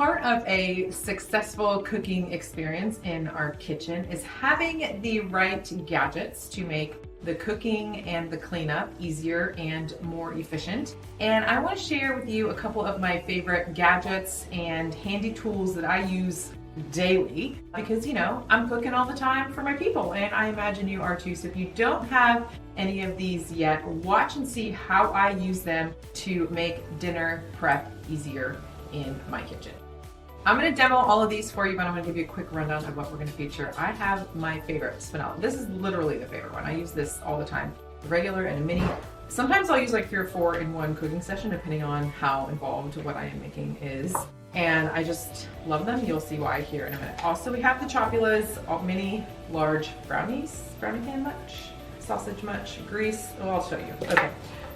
Part of a successful cooking experience in our kitchen is having the right gadgets to make the cooking and the cleanup easier and more efficient. And I want to share with you a couple of my favorite gadgets and handy tools that I use daily because, you know, I'm cooking all the time for my people, and I imagine you are too. So if you don't have any of these yet, watch and see how I use them to make dinner prep easier in my kitchen. I'm going to demo all of these for you, but I'm going to give you a quick rundown of what we're going to feature. I have my favorite Spatula. This is literally the favorite one. I use this all the time, a regular and a mini. Sometimes I'll use like 3 or 4 in one cooking session, depending on how involved what I am making is. And I just love them. You'll see why here in a minute. Also, we have the Chopulas, mini, large brownies. Brownie pan much? Sausage much? Grease? Oh, I'll show you. Okay.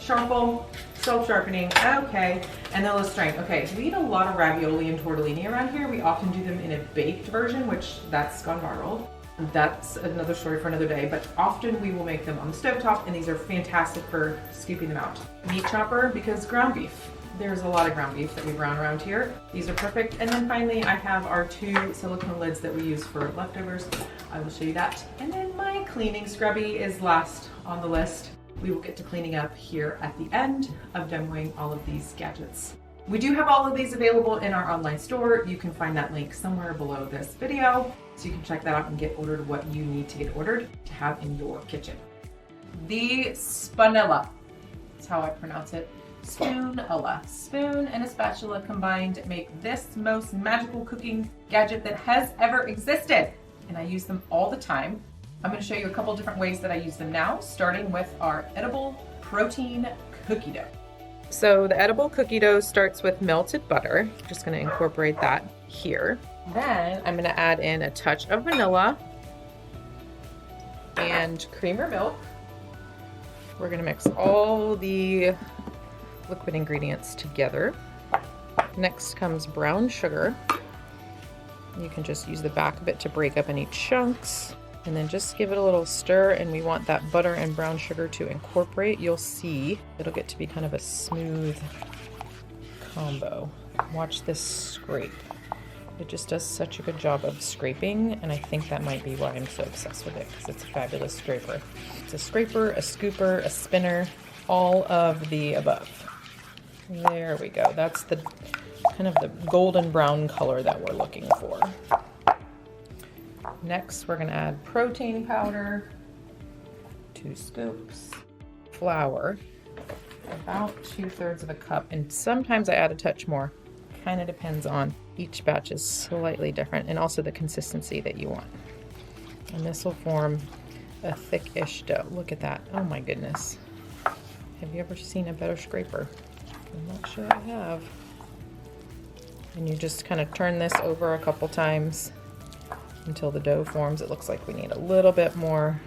Sharple, Self-Sharpening, okay, and the Lestrain. Okay, we eat a lot of ravioli and tortellini around here. We often do them in a baked version, which that's gone viral. That's another story for another day, but often we will make them on the stovetop, and these are fantastic for scooping them out. Meat chopper, because ground beef. There's a lot of ground beef that we brown around here. These are perfect. And then finally, I have our 2 silicone lids that we use for leftovers. I will show you that. And then my cleaning scrubby is last on the list. We will get to cleaning up here at the end of demoing all of these gadgets. We do have all of these available in our online store. You can find that link somewhere below this video, so you can check that out and get ordered what you need to get ordered to have in your kitchen. The Spoonula, that's how I pronounce it. Spoonula. Spoon and a spatula combined make this most magical cooking gadget that has ever existed. And I use them all the time. I'm going to show you a couple different ways that I use them now, starting with our edible protein cookie dough. So the edible cookie dough starts with melted butter. I'm just going to incorporate that here. Then I'm going to add in a touch of vanilla and cream or milk. We're going to mix all the liquid ingredients together. Next comes brown sugar. You can just use the back of it to break up any chunks. And then just give it a little stir, and we want that butter and brown sugar to incorporate. You'll see it'll get to be kind of a smooth combo. Watch this scrape. It just does such a good job of scraping, and I think that might be why I'm so obsessed with it, because it's a fabulous scraper. It's a scraper, a scooper, a spinner, all of the above. There we go. That's the kind of the golden brown color that we're looking for. Next, we're going to add protein powder, 2 scoops, flour, about 2/3 of a cup, and sometimes I add a touch more. Kind of depends on each batch is slightly different, and also the consistency that you want. And this will form a thick-ish dough. Look at that. Oh my goodness. Have you ever seen a better scraper? I'm not sure I have. And you just kind of turn this over a couple times until the dough forms. It looks like we need a little bit more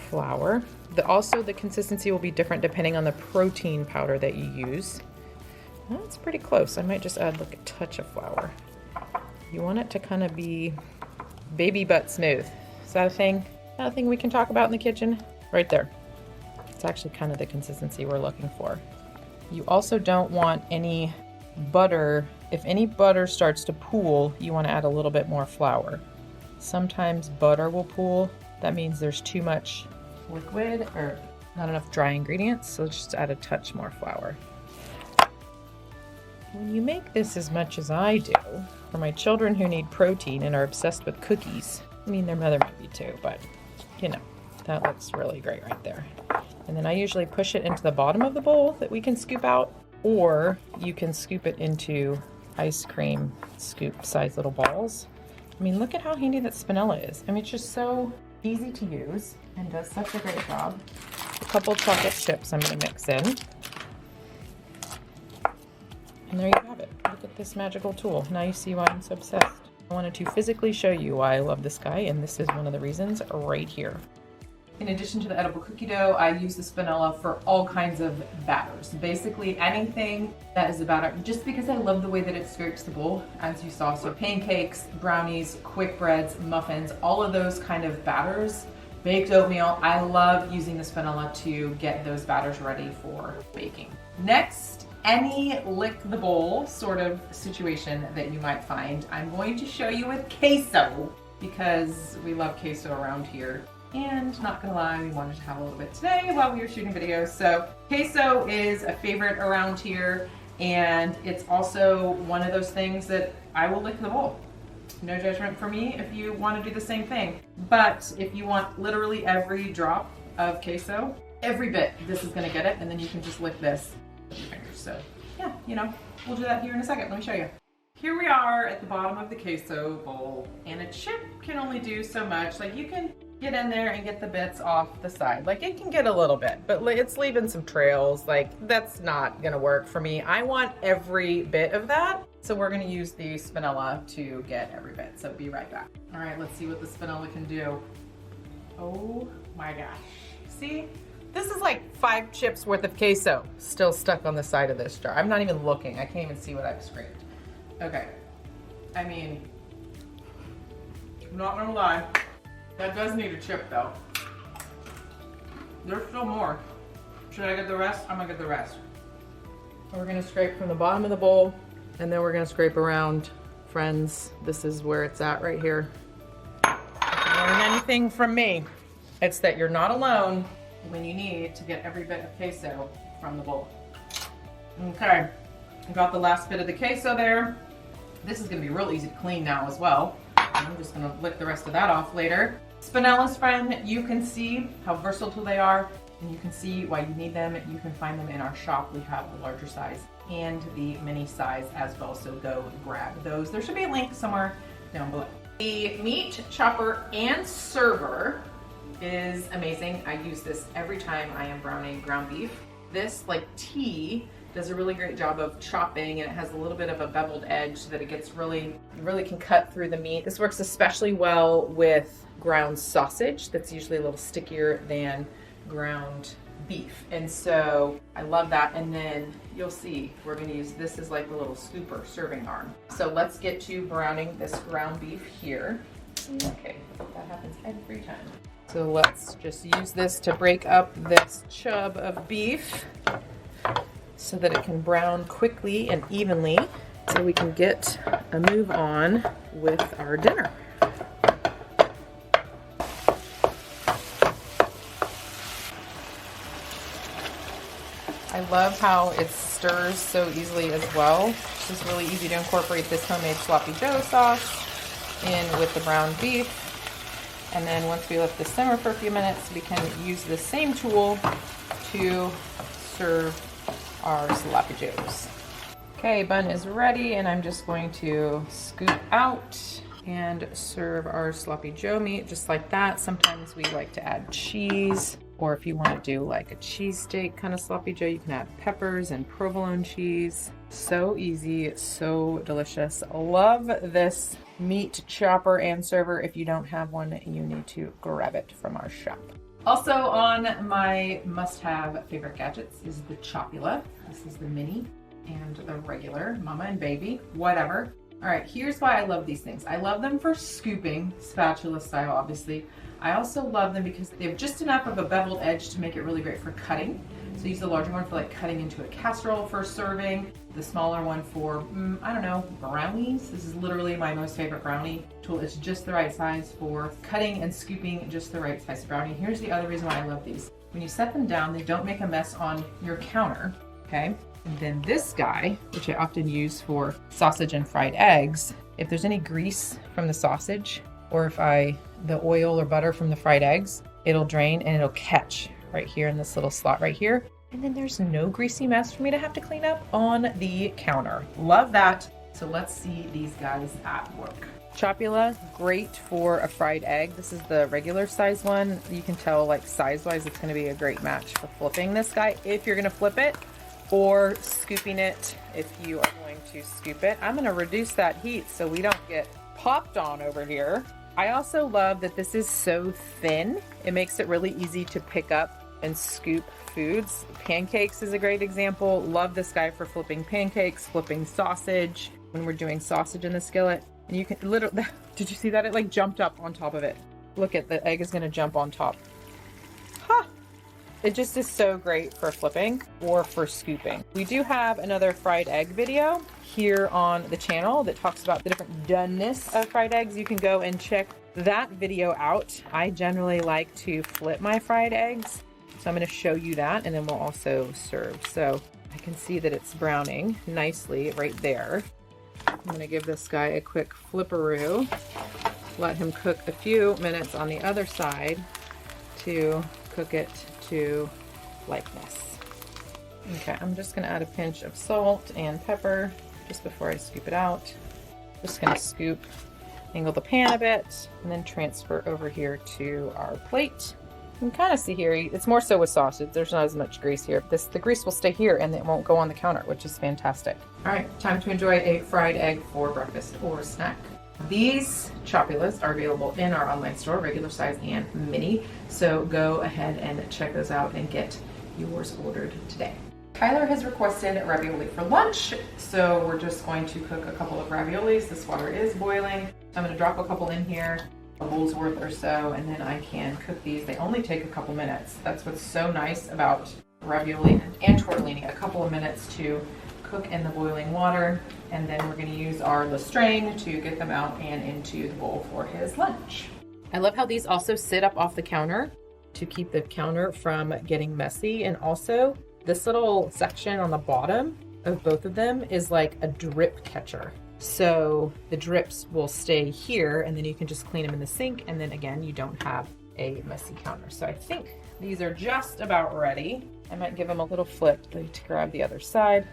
flour. Also, the consistency will be different depending on the protein powder that you use. That's pretty close. I might just add like a touch of flour. You want it to kind of be baby butt smooth. Is that a thing? Is that a thing we can talk about in the kitchen? Right there. It's actually kind of the consistency we're looking for. You also don't want any butter. If any butter starts to pool, you want to add a little bit more flour. Sometimes butter will pool. That means there's too much liquid or not enough dry ingredients, so just add a touch more flour. When you make this as much as I do, for my children who need protein and are obsessed with cookies, I mean their mother might be too, but you know, that looks really great right there. And then I usually push it into the bottom of the bowl that we can scoop out, or you can scoop it into ice cream scoop size little balls. I mean, look at how handy that Spatula is. I mean, it's just so easy to use and does such a great job. A couple chocolate chips I'm going to mix in. And there you have it. Look at this magical tool. Now you see why I'm so obsessed. I wanted to physically show you why I love this guy, and this is one of the reasons right here. In addition to the edible cookie dough, I use the Spatula for all kinds of batters. Basically anything that is a batter, just because I love the way that it scrapes the bowl, as you saw. So pancakes, brownies, quick breads, muffins, all of those kind of batters. Baked oatmeal, I love using the Spatula to get those batters ready for baking. Next, any lick the bowl sort of situation that you might find, I'm going to show you with queso because we love queso around here. And not gonna lie, we wanted to have a little bit today while we were shooting videos. So queso is a favorite around here, and it's also one of those things that I will lick the bowl. No judgment for me if you want to do the same thing. But if you want literally every drop of queso, every bit, this is gonna get it, and then you can just lick this with your fingers. So yeah, you know, we'll do that here in a second. Let me show you. Here we are at the bottom of the queso bowl, and a chip can only do so much. Like, you can get in there and get the bits off the side. Like, it can get a little bit, but it's leaving some trails. Like, that's not gonna work for me. I want every bit of that. So we're gonna use the spatula to get every bit. So be right back. All right, let's see what the spatula can do. Oh my gosh. See? This is like 5 chips worth of queso still stuck on the side of this jar. I'm not even looking. I can't even see what I've scraped. Okay. I mean, I'm not gonna lie. That does need a chip though. There's still more. Should I get the rest? I'm gonna get the rest. We're gonna scrape from the bottom of the bowl, and then we're gonna scrape around. Friends, this is where it's at right here. If you learn anything from me, it's that you're not alone when you need to get every bit of queso from the bowl. Okay, I got the last bit of the queso there. This is gonna be real easy to clean now as well. I'm just gonna lick the rest of that off later. Spanulas, friend, you can see how versatile they are, and you can see why you need them. You can find them in our shop. We have the larger size and the mini size as well, so go grab those. There should be a link somewhere down below. The meat chopper and server is amazing. I use this every time I am browning ground beef. This, like T, does a really great job of chopping, and it has a little bit of a beveled edge so that it gets really can cut through the meat. This works especially well with ground sausage that's usually a little stickier than ground beef. And so I love that. And then you'll see we're gonna use this as like a little scooper serving arm. So let's get to browning this ground beef here. Okay, that happens every time. So let's just use this to break up this chub of beef so that it can brown quickly and evenly so we can get a move on with our dinner. I love how it stirs so easily as well. It's just really easy to incorporate this homemade sloppy joe sauce in with the brown beef. And then once we let this simmer for a few minutes, we can use the same tool to serve our sloppy joes. Okay, bun is ready, and I'm just going to scoop out and serve our sloppy joe meat just like that. Sometimes we like to add cheese, or if you want to do like a cheesesteak kind of sloppy joe, you can add peppers and provolone cheese. So easy, so delicious. Love this meat chopper and server. If you don't have one, you need to grab it from our shop. Also on my must-have favorite gadgets is the Chopula. This is the mini and the regular, mama and baby, whatever. All right, here's why I love these things. I love them for scooping, spatula style, obviously. I also love them because they have just enough of a beveled edge to make it really great for cutting. So use the larger one for like cutting into a casserole for serving, the smaller one for, I don't know, brownies. This is literally my most favorite brownie tool. It's just the right size for cutting and scooping, just the right size brownie. Here's the other reason why I love these. When you set them down, they don't make a mess on your counter, okay? And then this guy, which I often use for sausage and fried eggs, if there's any grease from the sausage, or if the oil or butter from the fried eggs, it'll drain and it'll catch right here in this little slot right here. And then there's no greasy mess for me to have to clean up on the counter. Love that. So let's see these guys at work. Chopula, great for a fried egg. This is the regular size one. You can tell like size-wise, it's gonna be a great match for flipping this guy if you're gonna flip it, or scooping it if you are going to scoop it. I'm gonna reduce that heat so we don't get popped on over here. I also love that this is so thin. It makes it really easy to pick up and scoop foods. Pancakes is a great example. Love this guy for flipping pancakes, flipping sausage, when we're doing sausage in the skillet. And you can literally, did you see that? It like jumped up on top of it. Look at the egg is gonna jump on top. Ha! It just is so great for flipping or for scooping. We do have another fried egg video here on the channel that talks about the different doneness of fried eggs. You can go and check that video out. I generally like to flip my fried eggs, so I'm going to show you that, and then we'll also serve. So I can see that it's browning nicely right there. I'm going to give this guy a quick flipperoo, let him cook a few minutes on the other side to cook it to likeness. Okay, I'm just going to add a pinch of salt and pepper just before I scoop it out. Just going to scoop, angle the pan a bit, and then transfer over here to our plate. You can kind of see here, it's more so with sausage. There's not as much grease here. The grease will stay here and it won't go on the counter, which is fantastic. All right, time to enjoy a fried egg for breakfast or snack. These Chopulas are available in our online store, regular size and mini. So go ahead and check those out and get yours ordered today. Tyler has requested ravioli for lunch, so we're just going to cook a couple of raviolis. This water is boiling. I'm going to drop a couple in here, a bowl's worth or so, and then I can cook these. They only take a couple minutes. That's what's so nice about ravioli and tortellini, a couple of minutes to cook in the boiling water, and then we're going to use our Lestrain to get them out and into the bowl for his lunch. I love how these also sit up off the counter to keep the counter from getting messy, and also this little section on the bottom of both of them is like a drip catcher. So the drips will stay here, and then you can just clean them in the sink, and then again, you don't have a messy counter. So I think these are just about ready. I might give them a little flip to grab the other side.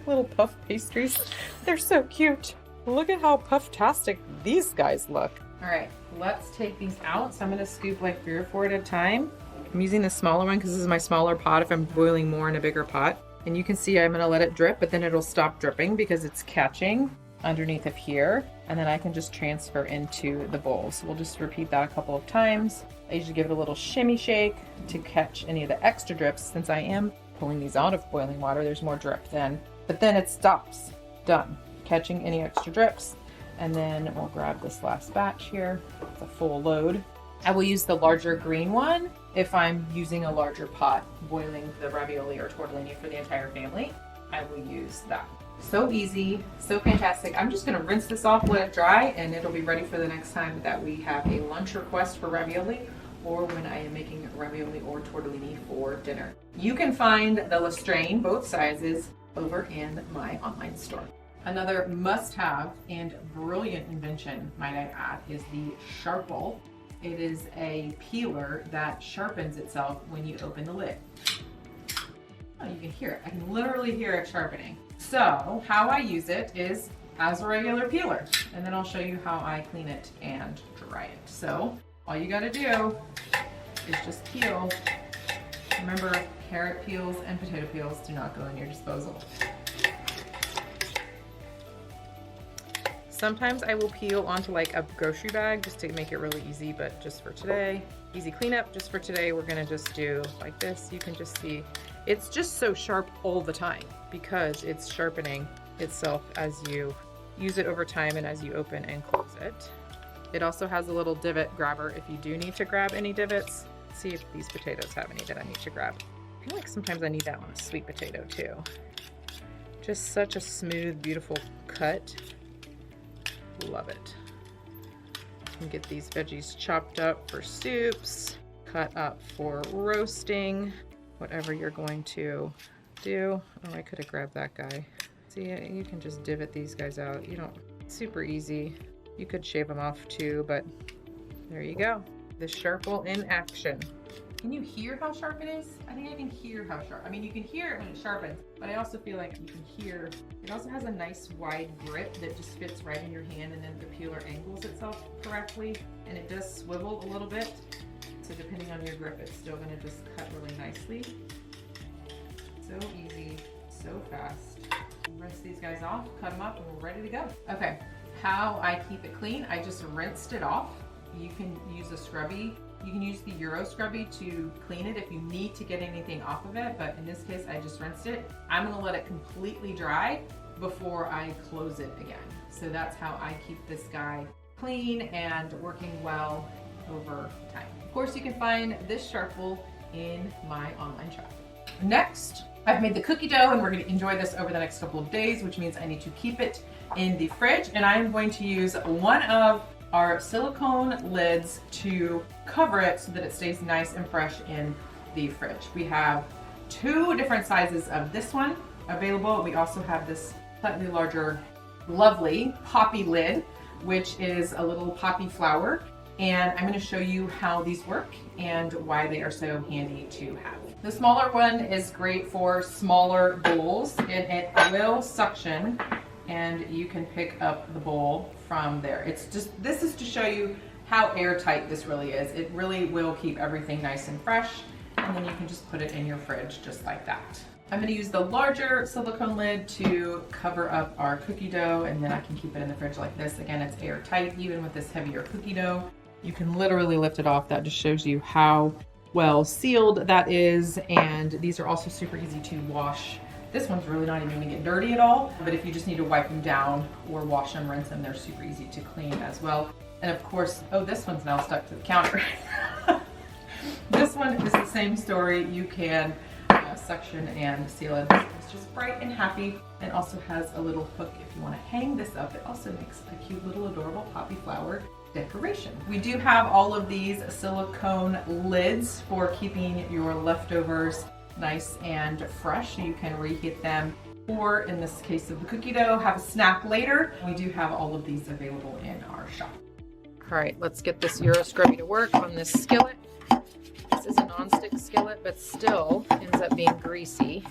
Little puff pastries. They're so cute. Look at how puff-tastic these guys look. All right, let's take these out. So I'm gonna scoop like 3 or 4 at a time. I'm using the smaller one because this is my smaller pot if I'm boiling more in a bigger pot. And you can see I'm gonna let it drip, but then it'll stop dripping because it's catching underneath of here. And then I can just transfer into the bowl. So we'll just repeat that a couple of times. I usually give it a little shimmy shake to catch any of the extra drips. Since I am pulling these out of boiling water, there's more drip then. But then it stops. Done. Catching any extra drips. And then we'll grab this last batch here. It's a full load. I will use the larger green one if I'm using a larger pot boiling the ravioli or tortellini for the entire family. I will use that. So easy, so fantastic. I'm just gonna rinse this off, let it dry, and it'll be ready for the next time that we have a lunch request for ravioli, or when I am making ravioli or tortellini for dinner. You can find the Lestrain, both sizes, over in my online store. Another must-have and brilliant invention, might I add, is the Sharple. It is a peeler that sharpens itself when you open the lid. Oh, you can hear it. I can literally hear it sharpening. So how I use it is as a regular peeler, and then I'll show you how I clean it and dry it. So all you gotta do is just peel. Remember, carrot peels and potato peels do not go in your disposal. Sometimes I will peel onto like a grocery bag just to make it really easy, but just for today, easy cleanup. Just for today, we're gonna just do like this. You can just see, it's just so sharp all the time because it's sharpening itself as you use it over time and as you open and close it. It also has a little divot grabber if you do need to grab any divots. Let's see if these potatoes have any that I need to grab. I feel like sometimes I need that on a sweet potato too. Just such a smooth, beautiful cut. Love it. You can get these veggies chopped up for soups, cut up for roasting, whatever you're going to do. Oh, I could have grabbed that guy. See, you can just divot these guys out. You don't, super easy. You could shave them off too, but there you go. The Sharple in action. Can you hear how sharp it is? I think I can hear how sharp. I mean, you can hear it when it sharpens, but I also feel like you can hear, it also has a nice wide grip that just fits right in your hand, and then the peeler angles itself correctly, and it does swivel a little bit. So depending on your grip, it's still gonna just cut really nicely. So easy, so fast. Rinse these guys off, cut them up, and we're ready to go. Okay, how I keep it clean, I just rinsed it off. You can use a Scrubby. You can use the Euro Scrubby to clean it if you need to get anything off of it, but in this case, I just rinsed it. I'm gonna let it completely dry before I close it again. So that's how I keep this guy clean and working well over time. Of course, you can find this Sharple in my online shop. Next, I've made the cookie dough and we're going to enjoy this over the next couple of days, which means I need to keep it in the fridge, and I am going to use one of our silicone lids to cover it so that it stays nice and fresh in the fridge. We have 2 different sizes of this one available. We also have this slightly larger, lovely poppy lid, which is a little poppy flower. And I'm going to show you how these work and why they are so handy to have. The smaller one is great for smaller bowls, and it will suction, and you can pick up the bowl from there. This is to show you how airtight this really is. It really will keep everything nice and fresh, and then you can just put it in your fridge just like that. I'm going to use the larger silicone lid to cover up our cookie dough, and then I can keep it in the fridge like this. Again, it's airtight even with this heavier cookie dough. You can literally lift it off. That just shows you how well sealed that is, and these are also super easy to wash. This one's really not even going to get dirty at all, but if you just need to wipe them down or wash them, rinse them, they're super easy to clean as well. And of course, oh, this one's now stuck to the counter. This one is the same story. You can suction and seal it. It's just bright and happy, and also has a little hook if you want to hang this up. It also makes a cute little adorable poppy flower decoration. We do have all of these silicone lids for keeping your leftovers nice and fresh. You can reheat them, or in this case of the cookie dough, have a snack later. We do have all of these available in our shop. All right, let's get this Euro Scrubby to work on this skillet. This is a non-stick skillet, but still ends up being greasy.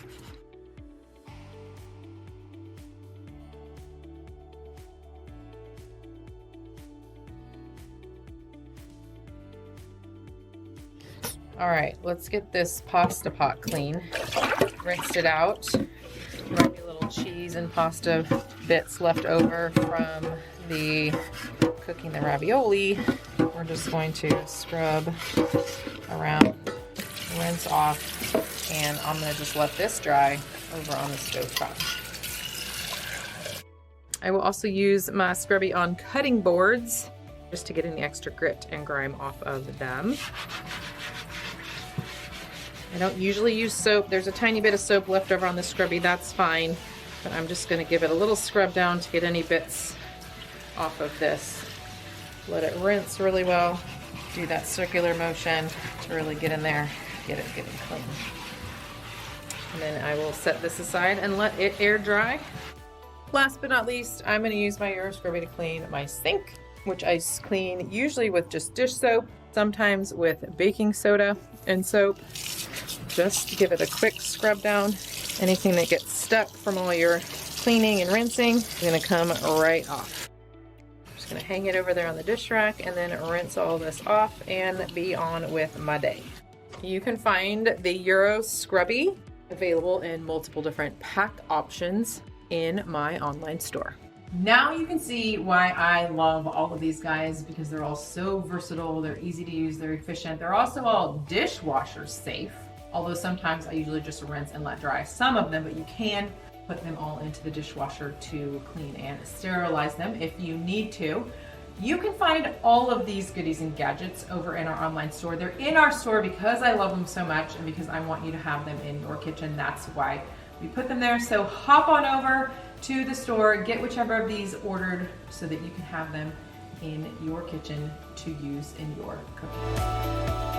All right, let's get this pasta pot clean. Rinsed it out. Might be a little cheese and pasta bits left over from the cooking the ravioli. We're just going to scrub around, rinse off, and I'm going to just let this dry over on the stove top. I will also use my Scrubby on cutting boards just to get any extra grit and grime off of them. I don't usually use soap. There's a tiny bit of soap left over on the Scrubby, that's fine, but I'm just going to give it a little scrub down to get any bits off of this. Let it rinse really well. Do that circular motion to really get in there, get it clean. And then I will set this aside and let it air dry. Last but not least, I'm going to use my Euro Scrubby to clean my sink, which I clean usually with just dish soap, sometimes with baking soda and soap. Just give it a quick scrub down. Anything that gets stuck from all your cleaning and rinsing is going to come right off. I'm just going to hang it over there on the dish rack and then rinse all this off and be on with my day. You can find the Euro Scrubby available in multiple different pack options in my online store. Now you can see why I love all of these guys, because they're all so versatile, they're easy to use, they're efficient. They're also all dishwasher safe, although sometimes I usually just rinse and let dry some of them, but you can put them all into the dishwasher to clean and sterilize them if you need to. You can find all of these goodies and gadgets over in our online store. They're in our store because I love them so much and because I want you to have them in your kitchen. That's why we put them there. So hop on over to the store, get whichever of these ordered so that you can have them in your kitchen to use in your cooking.